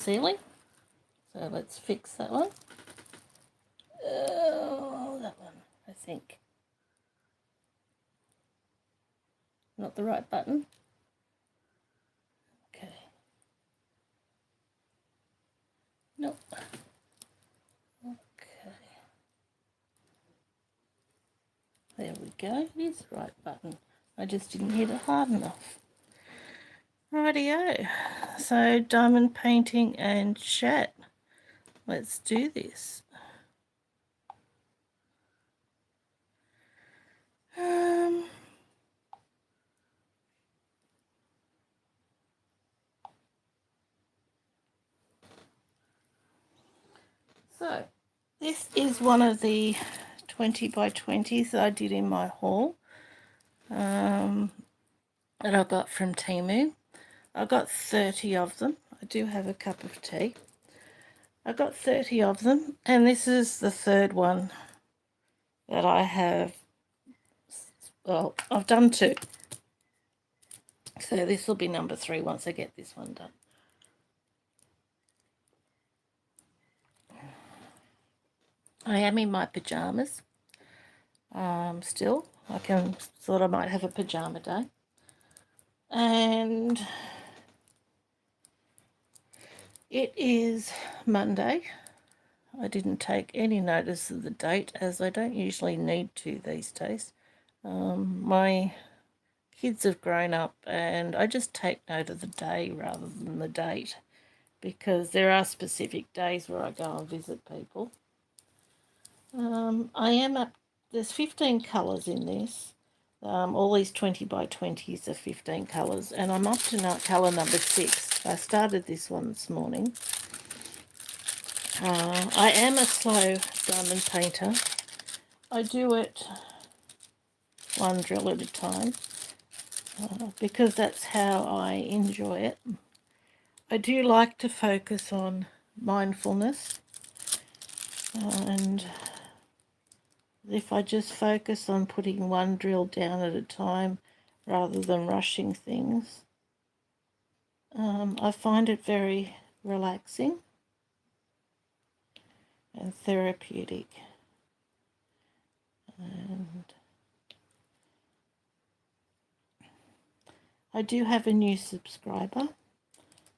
ceiling. So let's fix that one. That one, I think. Not the right button. Okay. Nope. Okay. There we go. It is the right button. I just didn't hit it hard enough. Rightio. So diamond painting and chat. Let's do this. So this is one of the 20 by 20s that I did in my haul that I got from Temu. I got 30 of them. I do have a cup of tea. I got 30 of them, and this is the third one that I have. Well, I've done 2. So this will be number 3 once I get this one done. I am in my pyjamas still. I thought I might have a pyjama day. And it is Monday. I didn't take any notice of the date, as I don't usually need to these days. My kids have grown up and I just take note of the day rather than the date, because there are specific days where I go and visit people. I am up, there's 15 colours in this. All these 20 by 20s are 15 colours, and I'm up to colour number 6. I started this one this morning. I am a slow diamond painter. I do it one drill at a time because that's how I enjoy it. I do like to focus on mindfulness, and if I just focus on putting one drill down at a time rather than rushing things, I find it very relaxing and therapeutic. And I do have a new subscriber,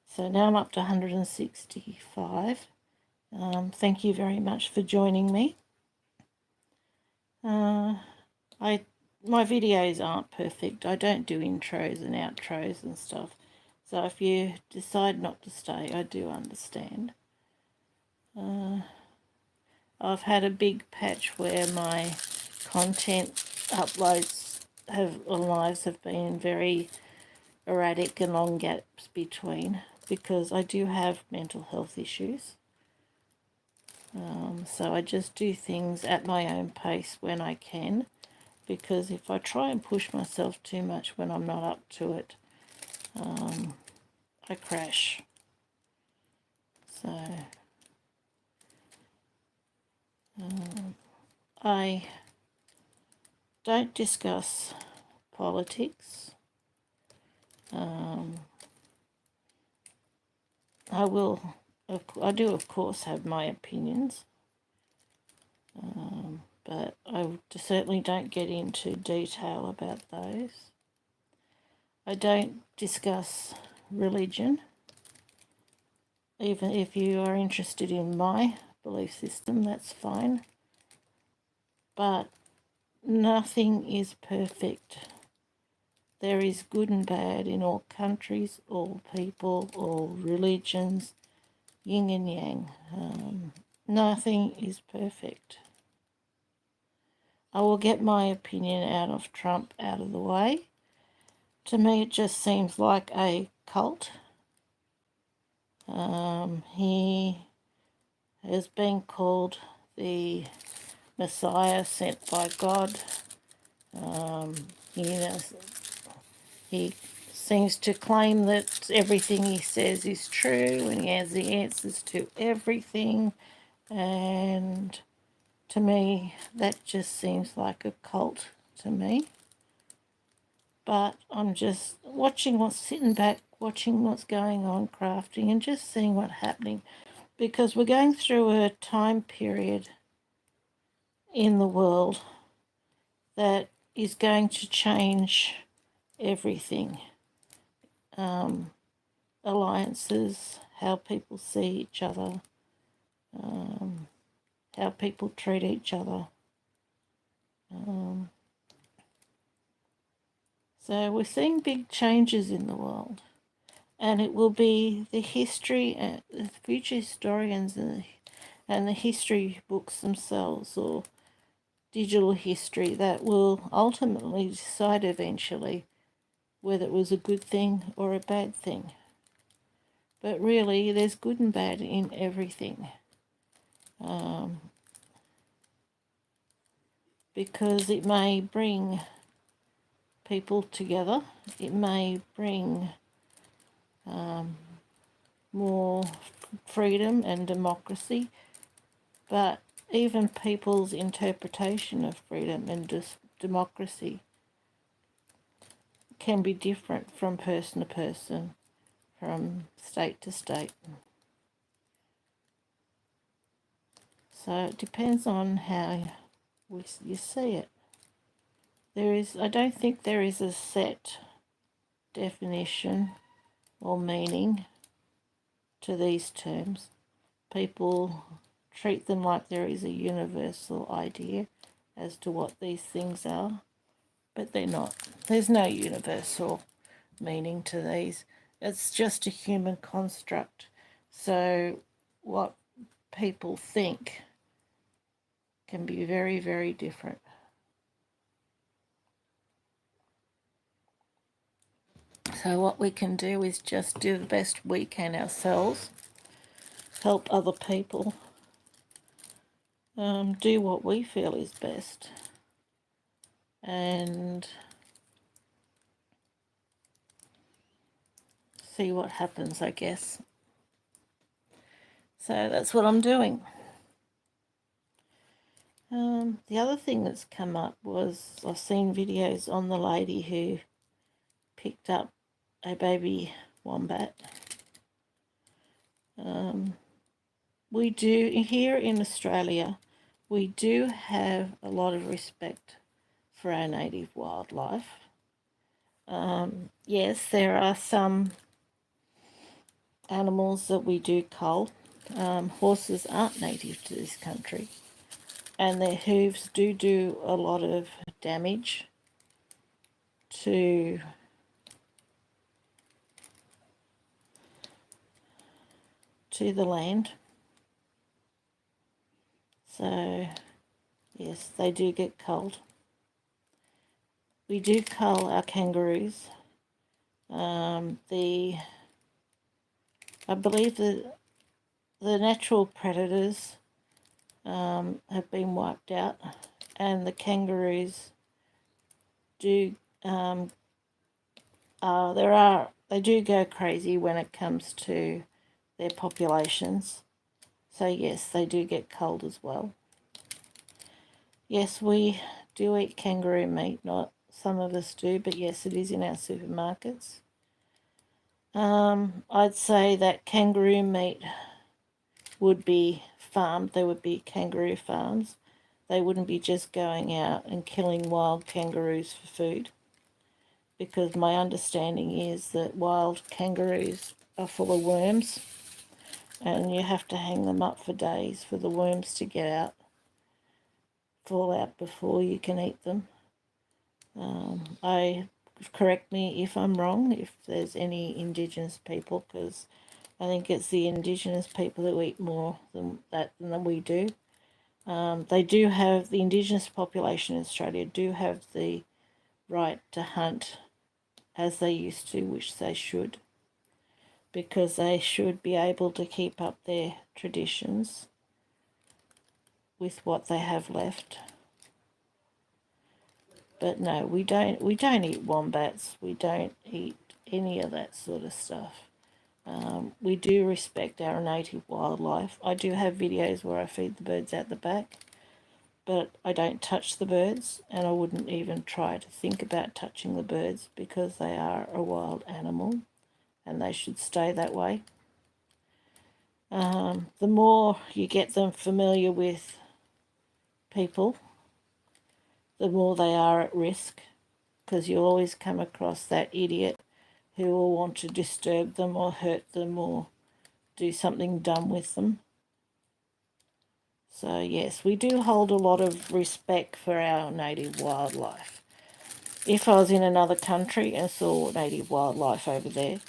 so now I'm up to 165. Thank you very much for joining me. My videos aren't perfect. I don't do intros and outros and stuff. So if you decide not to stay, I do understand. I've had a big patch where my content uploads lives have been very erratic and long gaps between, because I do have mental health issues. So I just do things at my own pace when I can, because if I try and push myself too much when I'm not up to it, I crash. So I don't discuss politics. I do of course have my opinions, but I certainly don't get into detail about those. I don't discuss religion, even if you are interested in my belief system, that's fine. But nothing is perfect. There is good and bad in all countries, all people, all religions, yin and yang. Nothing is perfect. I will get my opinion out of Trump out of the way. To me, it just seems like a cult. He has been called the Messiah sent by God. He seems to claim that everything he says is true and he has the answers to everything. And to me, that just seems like a cult to me. But I'm just sitting back, watching what's going on, crafting, and just seeing what's happening, because we're going through a time period in the world that is going to change everything. Alliances, how people see each other, how people treat each other. So we're seeing big changes in the world, and it will be the history and the future historians and the history books themselves, or digital history, that will ultimately decide eventually whether it was a good thing or a bad thing. But really, there's good and bad in everything. Because it may bring people together, it may bring more freedom and democracy, but even people's interpretation of freedom and democracy can be different from person to person, from state to state. So it depends on how you see it. I don't think there is a set definition or meaning to these terms. People treat them like there is a universal idea as to what these things are, but they're not. There's no universal meaning to these. It's just a human construct. So what people think can be very, very different. So what we can do is just do the best we can ourselves, help other people, do what we feel is best, and see what happens, I guess. So that's what I'm doing. The other thing that's come up was I've seen videos on the lady who picked up a baby wombat. We do, here in Australia, we do have a lot of respect for our native wildlife. Yes, there are some animals that we do cull. Horses aren't native to this country, and their hooves do a lot of damage to the land. So yes, they do get culled. We do cull our kangaroos. I believe that the natural predators have been wiped out, and the kangaroos do they do go crazy when it comes to their populations. So yes, they do get culled as well. Yes, we do eat kangaroo meat. Not some of us do, but yes, it is in our supermarkets. I'd say that kangaroo meat would be farmed. There would be kangaroo farms. They wouldn't be just going out and killing wild kangaroos for food, because my understanding is that wild kangaroos are full of worms, and you have to hang them up for days for the worms to fall out before you can eat them. Correct me if I'm wrong, if there's any Indigenous people, because I think it's the Indigenous people who eat more than we do. They do have, the Indigenous population in Australia do have the right to hunt as they used to, which they should, because they should be able to keep up their traditions with what they have left. But no, we don't eat wombats. We don't eat any of that sort of stuff. We do respect our native wildlife. I do have videos where I feed the birds out the back, but I don't touch the birds, and I wouldn't even try to think about touching the birds, because they are a wild animal and they should stay that way. The more you get them familiar with people, the more they are at risk, because you'll always come across that idiot who will want to disturb them or hurt them or do something dumb with them. So yes, we do hold a lot of respect for our native wildlife. If I was in another country and saw native wildlife over there,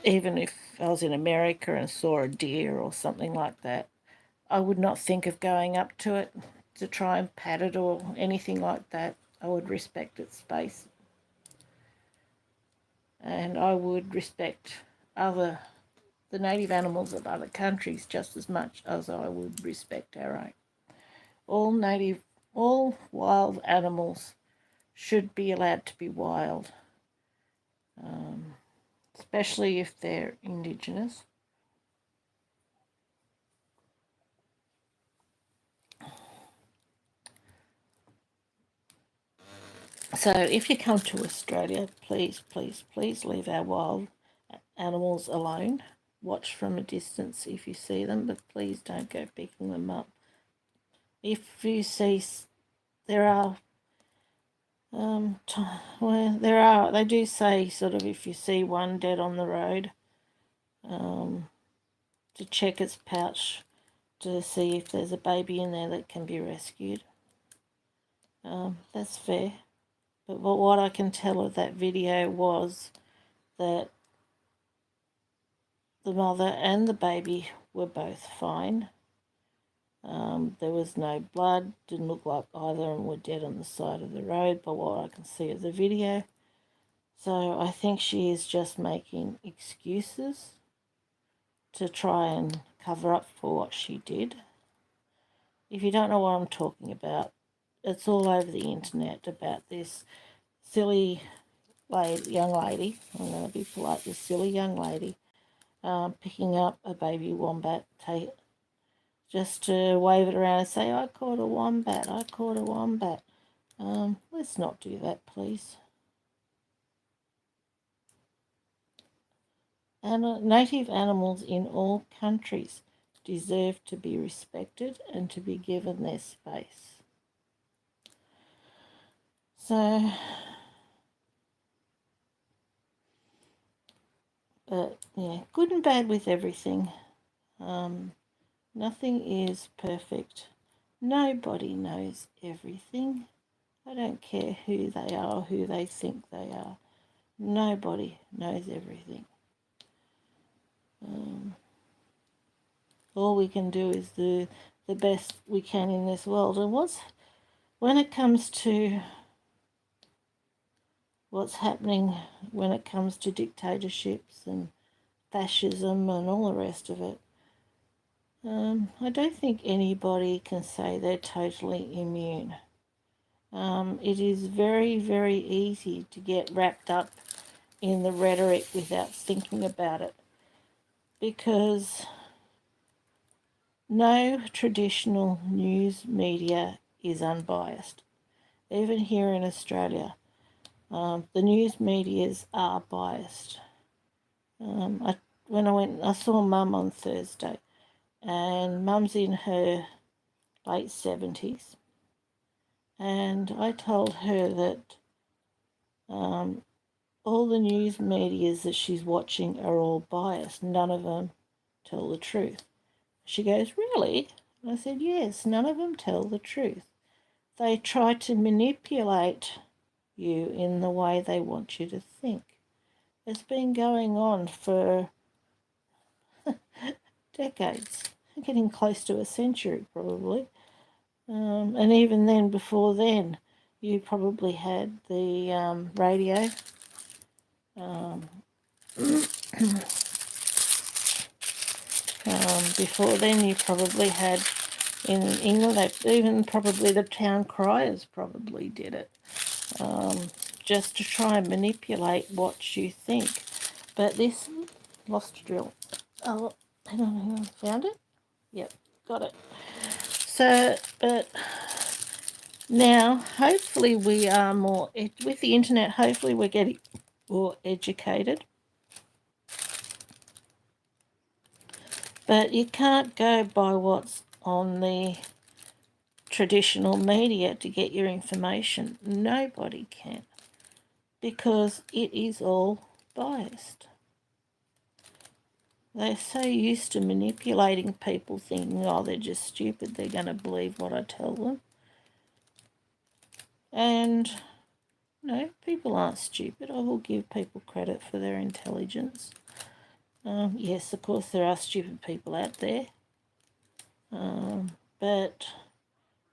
even if I was in America and saw a deer or something like that, I would not think of going up to it to try and pat it or anything like that. I would respect its space. And I would respect the native animals of other countries just as much as I would respect our own. All wild animals should be allowed to be wild, especially if they're indigenous. So if you come to Australia, please, please, please leave our wild animals alone. Watch from a distance if you see them, but please don't go picking them up. If you see, there are, they do say sort of if you see one dead on the road, to check its pouch to see if there's a baby in there that can be rescued. That's fair. But what I can tell of that video was that the mother and the baby were both fine. There was no blood, didn't look like either of them were dead on the side of the road by what I can see of the video. So I think she is just making excuses to try and cover up for what she did. If you don't know what I'm talking about, it's all over the internet about this silly young lady, I'm going to be polite, this silly young lady picking up a baby wombat, just to wave it around and say, I caught a wombat, I caught a wombat. Let's not do that, please. And native animals in all countries deserve to be respected and to be given their space. So, but yeah, good and bad with everything. Nothing is perfect. Nobody knows everything. I don't care who they are or who they think they are. Nobody knows everything. All we can do is do the best we can in this world. And when it comes to what's happening, when it comes to dictatorships and fascism and all the rest of it, I don't think anybody can say they're totally immune. It is very, very easy to get wrapped up in the rhetoric without thinking about it, because no traditional news media is unbiased. Even here in Australia, the news medias are biased. I saw Mum on Thursday, and Mum's in her late 70s, and I told her that all the news medias that she's watching are all biased. None of them tell the truth. She goes, really? And I said, yes, none of them tell the truth. They try to manipulate you in the way they want you to think. It's been going on for decades, getting close to a century probably. And even then, before then, you probably had the radio. Before then, you probably had in England, even probably the town criers probably did it, just to try and manipulate what you think. But this lost drill. Oh, hang on, found it? Yep, got it. So, but now, hopefully we are more, with the internet, hopefully we're getting more educated. But you can't go by what's on the traditional media to get your information. Nobody can, because it is all biased. They're so used to manipulating people, thinking, oh, they're just stupid, they're going to believe what I tell them. And no, people aren't stupid. I will give people credit for their intelligence. Yes, of course, there are stupid people out there. But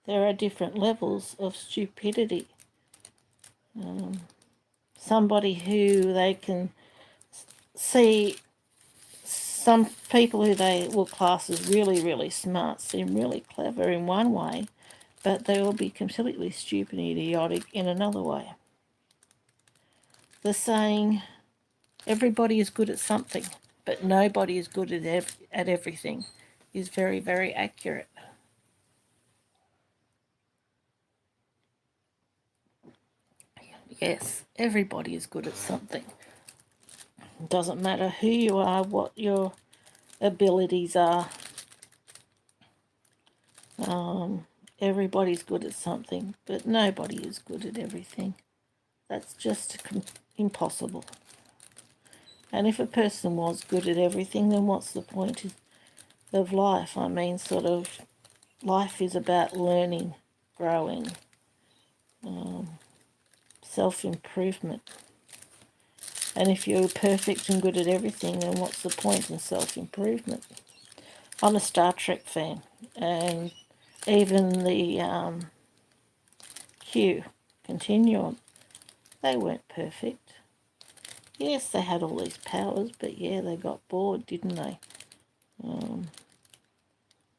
there are different levels of stupidity. Somebody who they can see, some people who they will class as really, really smart seem really clever in one way, but they will be completely stupid and idiotic in another way. The saying, everybody is good at something, but nobody is good at everything, is very, very accurate. Yes, everybody is good at something. It doesn't matter who you are, what your abilities are. Everybody's good at something, but nobody is good at everything. That's just impossible. And if a person was good at everything, then what's the point of life? I mean, sort of, life is about learning, growing, self-improvement. And if you're perfect and good at everything, then what's the point in self-improvement? I'm a Star Trek fan, and even the Q Continuum, they weren't perfect. Yes, they had all these powers, but yeah, they got bored, didn't they?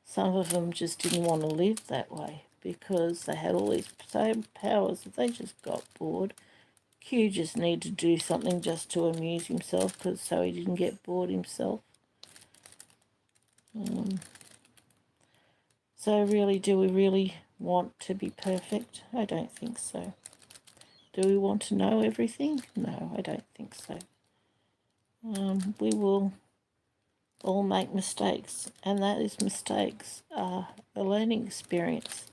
Some of them just didn't want to live that way because they had all these same powers that they just got bored. Q just needed to do something just to amuse himself, so he didn't get bored himself. So really, do we really want to be perfect? I don't think so. Do we want to know everything? No, I don't think so. We will all make mistakes, and that is, mistakes are a learning experience.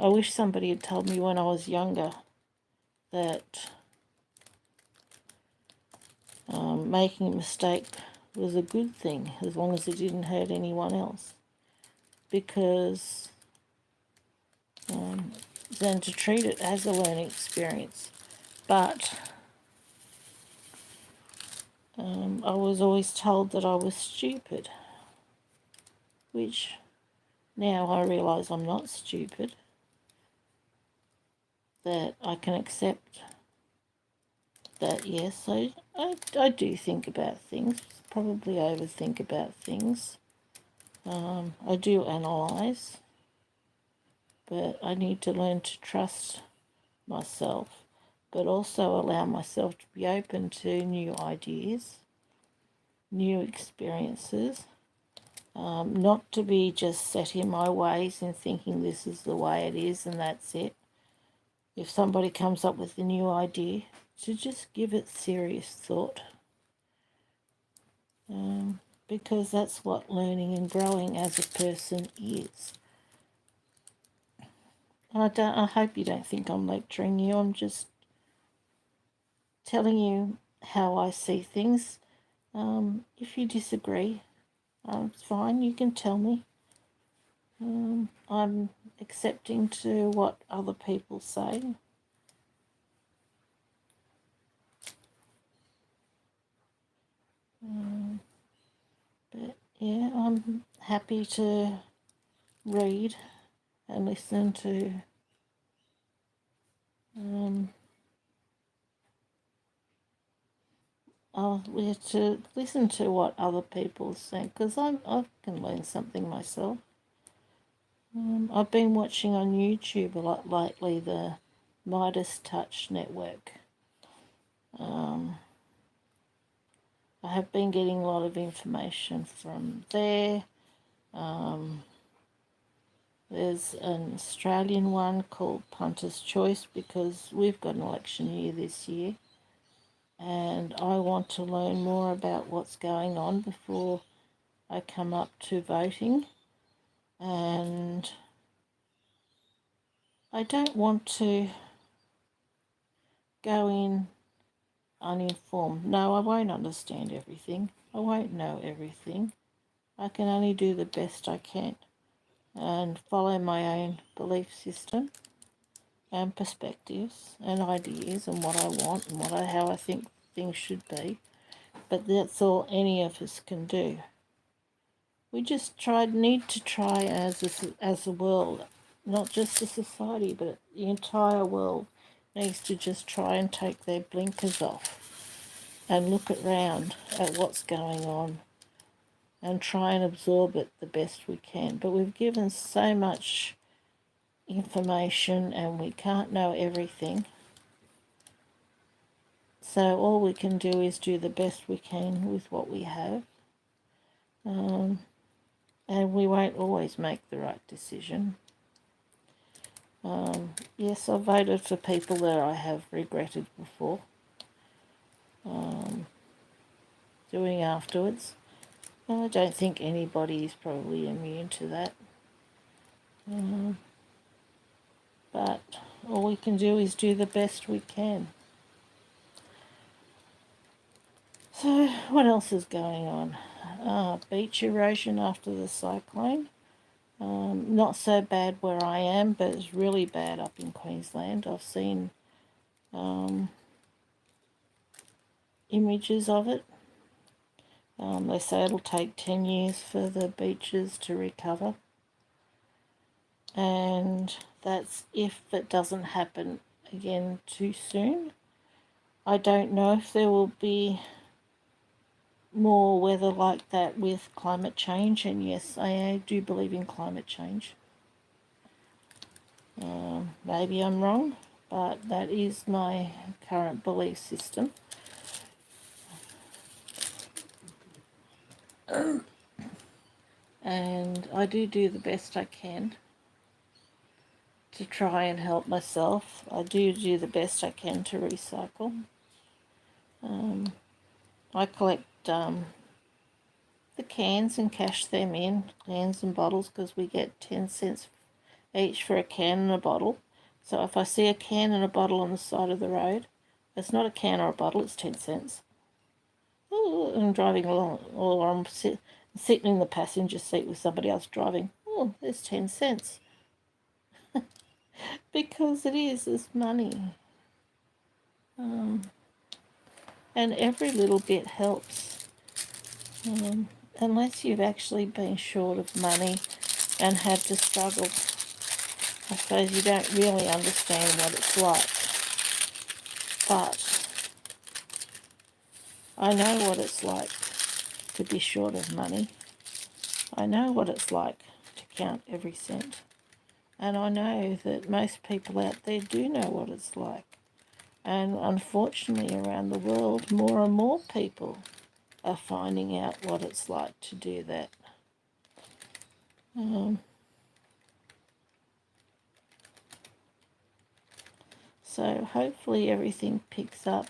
I wish somebody had told me when I was younger that making a mistake was a good thing as long as it didn't hurt anyone else, because then to treat it as a learning experience. But I was always told that I was stupid, which now I realise I'm not stupid, that I can accept that, yes, I do think about things, probably overthink about things. I do analyse, but I need to learn to trust myself, but also allow myself to be open to new ideas, new experiences, not to be just set in my ways and thinking this is the way it is and that's it. If somebody comes up with a new idea, to just give it serious thought, because that's what learning and growing as a person is. I hope you don't think I'm lecturing you. I'm just telling you how I see things. If you disagree, it's fine. You can tell me. I'm accepting to what other people say. But yeah, I'm happy to read and listen to to listen to what other people say, because I can learn something myself. I've been watching on YouTube a lot lately, the Midas Touch Network. I have been getting a lot of information from there. There's an Australian one called Punter's Choice, because we've got an election year this year. and I want to learn more about what's going on before I come up to voting. And I don't want to go in uninformed. No, I won't understand everything. I won't know everything. I can only do the best I can and follow my own belief system and perspectives and ideas and what I want and how I think things should be. But that's all any of us can do. We just need to try as a world, not just a society, but the entire world needs to just try and take their blinkers off and look around at what's going on and try and absorb it the best we can. But we've given so much information and we can't know everything. So all we can do is do the best we can with what we have. And we won't always make the right decision. Yes, I voted for people that I have regretted before doing afterwards. Well, I don't think anybody is probably immune to that. But all we can do is do the best we can. So what else is going on? Beach erosion after the cyclone. Not so bad where I am, but it's really bad up in Queensland. I've seen images of it. They say it'll take 10 years for the beaches to recover. And that's if it doesn't happen again too soon. I don't know if there will be more weather like that with climate change, and yes, I do believe in climate change. Maybe I'm wrong, but that is my current belief system. And I do the best I can to try and help myself. I do the best I can to recycle. I collect the cans and cash them in, cans and bottles, because we get 10 cents each for a can and a bottle. So if I see a can and a bottle on the side of the road, it's not a can or a bottle, it's 10 cents. Ooh, I'm driving along, or I'm sitting in the passenger seat with somebody else driving. Oh, there's 10 cents. Because it's money. And every little bit helps. Unless you've actually been short of money and had to struggle, I suppose you don't really understand what it's like. But I know what it's like to be short of money. I know what it's like to count every cent. And I know that most people out there do know what it's like. And unfortunately, around the world, more and more people are finding out what it's like to do that. So hopefully everything picks up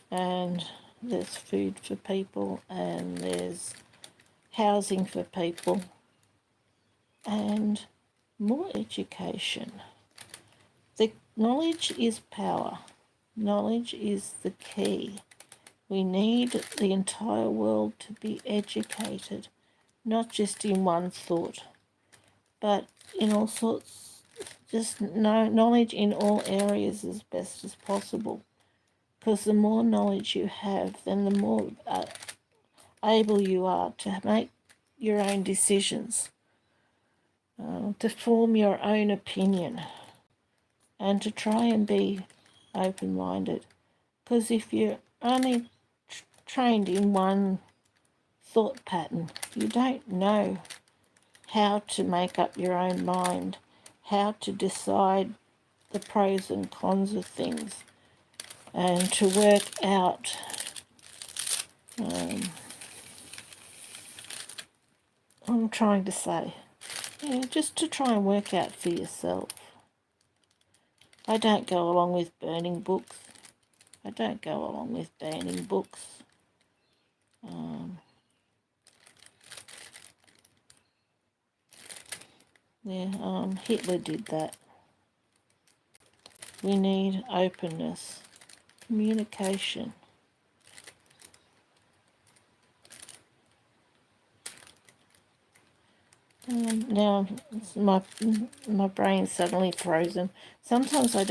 and there's food for people and there's housing for people and more education. The knowledge is power. Knowledge is the key. We need the entire world to be educated, not just in one thought, but in all sorts, just knowledge in all areas as best as possible. Because the more knowledge you have, then the more able you are to make your own decisions, to form your own opinion, and to try and be open-minded. Because if you're only trained in one thought pattern, you don't know how to make up your own mind, how to decide the pros and cons of things, and to work out I'm trying to say, just to try and work out for yourself. I don't go along with burning books. I don't go along with banning books. Hitler did that. We need openness, communication. Now my brain's suddenly frozen. Sometimes I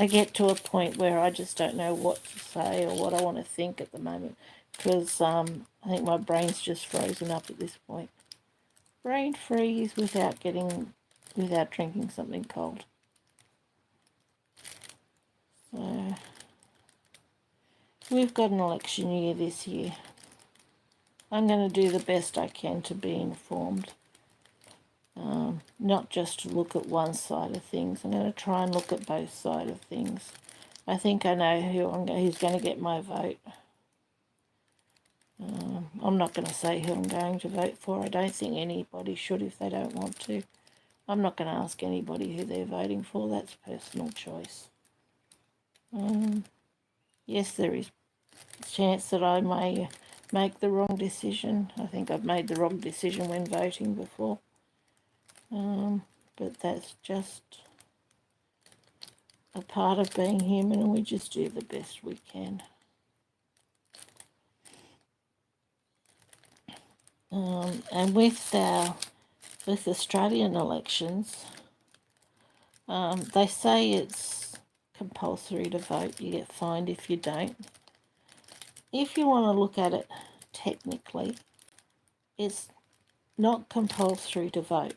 get to a point where I just don't know what to say or what I want to think at the moment, because I think my brain's just frozen up at this point. Brain freeze without drinking something cold. So we've got an election year this year. I'm going to do the best I can to be informed, not just to look at one side of things. I'm going to try and look at both sides of things. I think I know who's going to get my vote. I'm not going to say who I'm going to vote for. I don't think anybody should if they don't want to. I'm not going to ask anybody who they're voting for. That's personal choice. Yes, there is a chance that I may make the wrong decision. I think I've made the wrong decision when voting before. But that's just a part of being human, and we just do the best we can. And with Australian elections, they say it's compulsory to vote. You get fined if you don't. If you want to look at it technically, it's not compulsory to vote.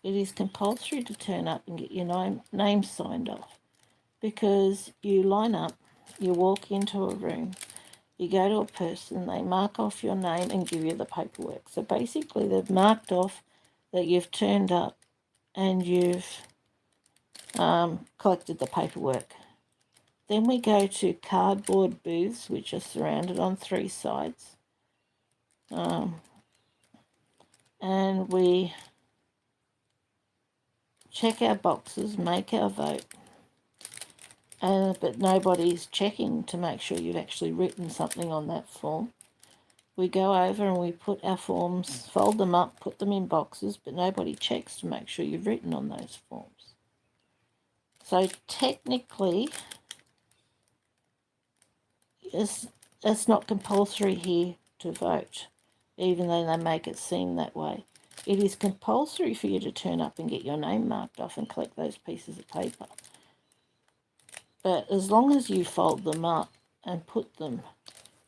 It is compulsory to turn up and get your name signed off, because you line up, you walk into a room, you go to a person, they mark off your name and give you the paperwork. So basically they've marked off that you've turned up and you've collected the paperwork. Then we go to cardboard booths, which are surrounded on three sides. And we check our boxes, make our vote. But nobody's checking to make sure you've actually written something on that form. We go over and we put our forms, fold them up, put them in boxes, but nobody checks to make sure you've written on those forms. So technically, it's not compulsory here to vote, even though they make it seem that way. It is compulsory for you to turn up and get your name marked off and collect those pieces of paper. But as long as you fold them up and put them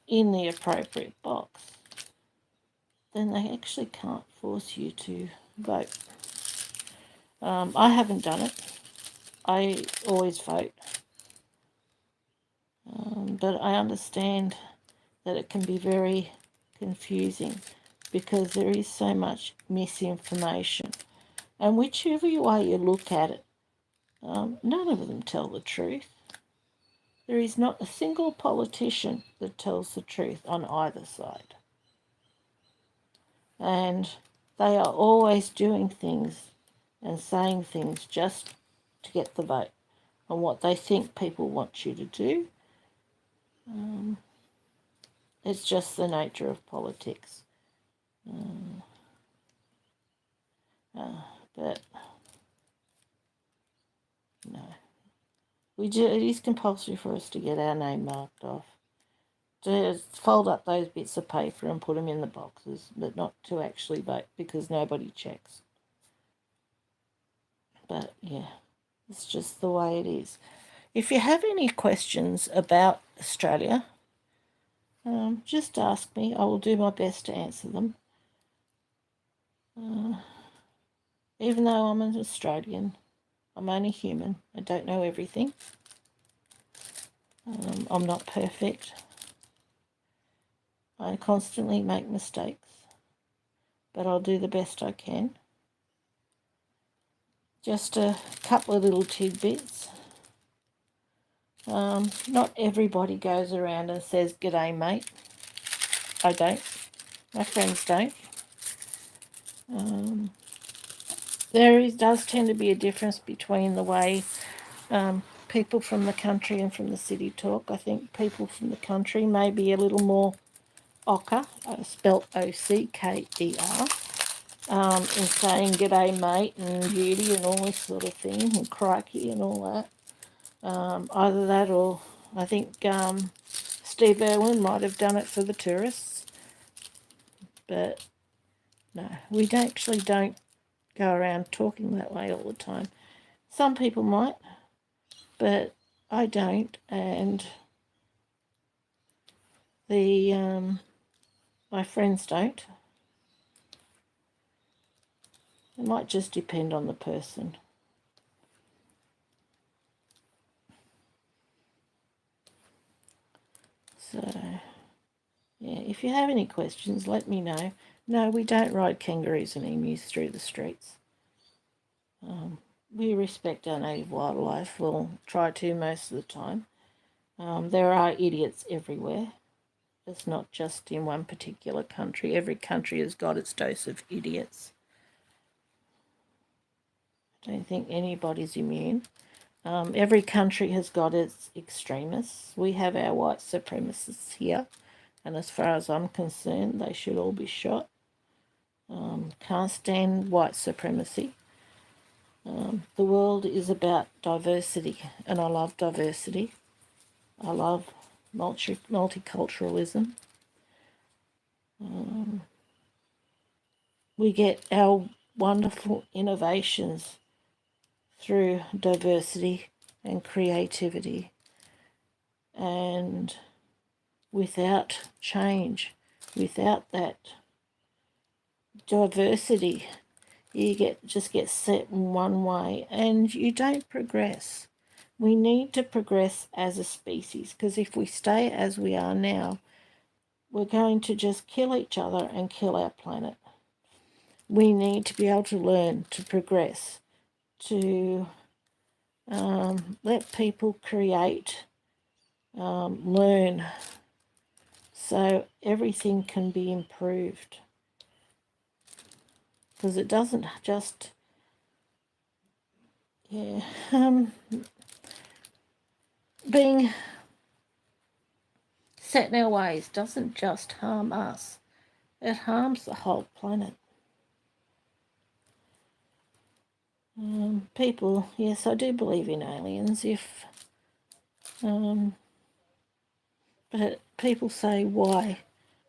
in the appropriate box, then they actually can't force you to vote. I haven't done it. I always vote. But I understand that it can be very confusing because there is so much misinformation. And whichever way you look at it, none of them tell the truth. There is not a single politician that tells the truth on either side. And they are always doing things and saying things just to get the vote on what they think people want you to do. It's just the nature of politics. But no. It is compulsory for us to get our name marked off. To fold up those bits of paper and put them in the boxes, but not to actually vote because nobody checks. But yeah, it's just the way it is. If you have any questions about Australia, just ask me. I will do my best to answer them. Even though I'm an Australian, I'm only human. I don't know everything. I'm not perfect. I constantly make mistakes, but I'll do the best I can. Just a couple of little tidbits. Not everybody goes around and says, "G'day, mate." I don't. My friends don't. There does tend to be a difference between the way people from the country and from the city talk. I think people from the country may be a little more ochre, spelt O-C-K-E-R, in saying g'day mate and beauty and all this sort of thing, and crikey and all that. Either that or I think Steve Irwin might have done it for the tourists. But no, we actually don't go around talking that way all the time. Some people might, but I don't, and my friends don't. It might just depend on the person. So, yeah, if you have any questions, let me know. No, we don't ride kangaroos and emus through the streets. We respect our native wildlife. We'll try to most of the time. There are idiots everywhere. It's not just in one particular country. Every country has got its dose of idiots. I don't think anybody's immune. Every country has got its extremists. We have our white supremacists here, and as far as I'm concerned, they should all be shot. Can't stand white supremacy. The world is about diversity, and I love diversity. I love multiculturalism. We get our wonderful innovations through diversity and creativity. And without change, without that diversity, you just get set in one way and you don't progress. We need to progress as a species, because if we stay as we are now, we're going to just kill each other and kill our planet. We need to be able to learn to progress, to let people create, learn, so everything can be improved. Because it doesn't just, being set in our ways doesn't just harm us, it harms the whole planet. People, yes, I do believe in aliens. But people say, why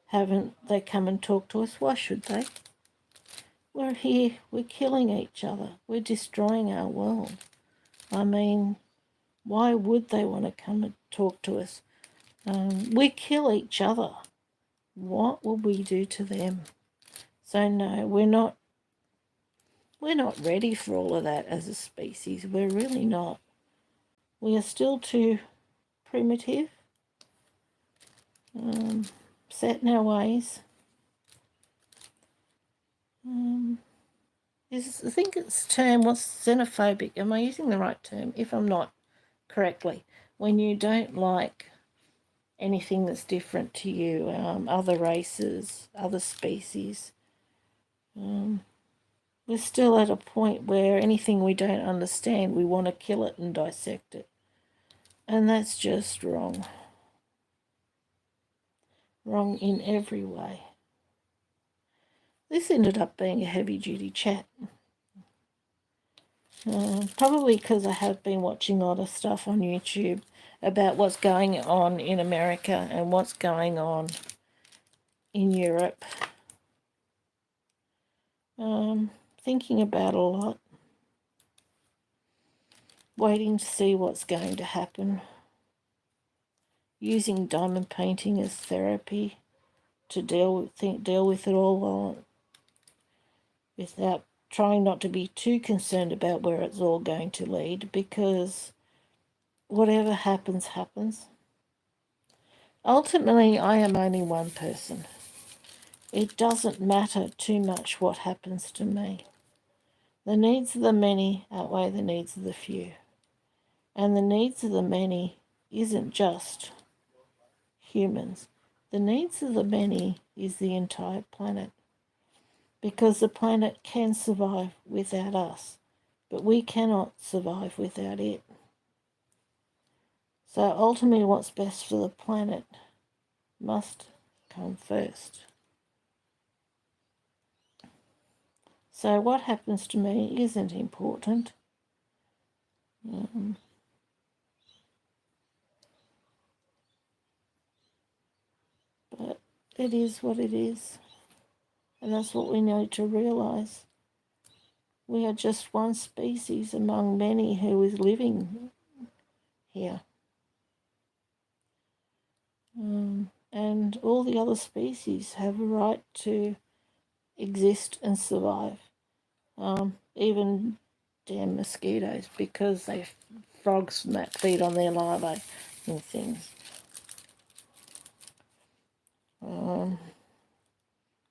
haven't they come and talked to us? Why should they? We're here, we're killing each other, we're destroying our world. I mean, why would they want to come and talk to us? We kill each other. What will we do to them? So no, we're not ready for all of that as a species. We're really not. We are still too primitive, set in our ways. I think it's term, what's xenophobic? Am I using the right term? If I'm not, correctly. When you don't like anything that's different to you, other races, other species. We're still at a point where anything we don't understand, we want to kill it and dissect it. And that's just wrong. Wrong in every way. This ended up being a heavy-duty chat. Probably because I have been watching a lot of stuff on YouTube about what's going on in America and what's going on in Europe. Thinking about a lot. Waiting to see what's going to happen. Using diamond painting as therapy to deal with it all without trying not to be too concerned about where it's all going to lead, because whatever happens, happens. Ultimately, I am only one person. It doesn't matter too much what happens to me. The needs of the many outweigh the needs of the few. And the needs of the many isn't just humans. The needs of the many is the entire planet. Because the planet can survive without us, but we cannot survive without it. So ultimately what's best for the planet must come first. So what happens to me isn't important. But it is what it is. And that's what we need to realise. We are just one species among many who is living here. And all the other species have a right to exist and survive. Even damn mosquitoes, because they frogs and that feed on their larvae and things.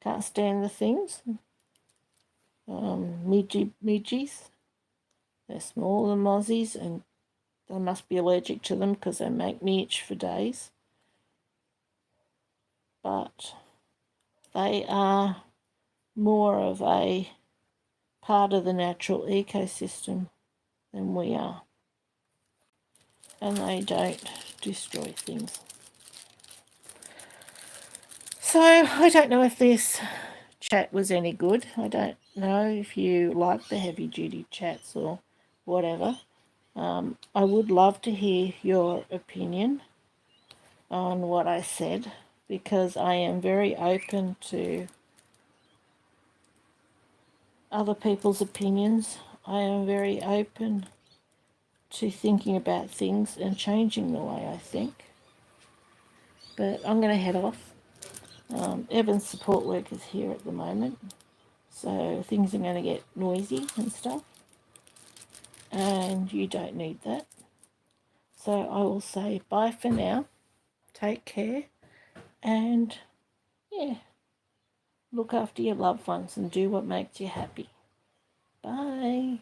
Can't stand the things. Midgies. They're smaller than mozzies, and they must be allergic to them because they make me itch for days. But they are more of a part of the natural ecosystem than we are. And they don't destroy things. So I don't know if this chat was any good. I don't know if you like the heavy duty chats or whatever. I would love to hear your opinion on what I said, because I am very open to other people's opinions. I am very open to thinking about things and changing the way I think. But I'm going to head off. Evan's support work is here at the moment, so things are going to get noisy and stuff, and you don't need that. So I will say bye for now. Take care, and yeah, look after your loved ones and do what makes you happy. Bye.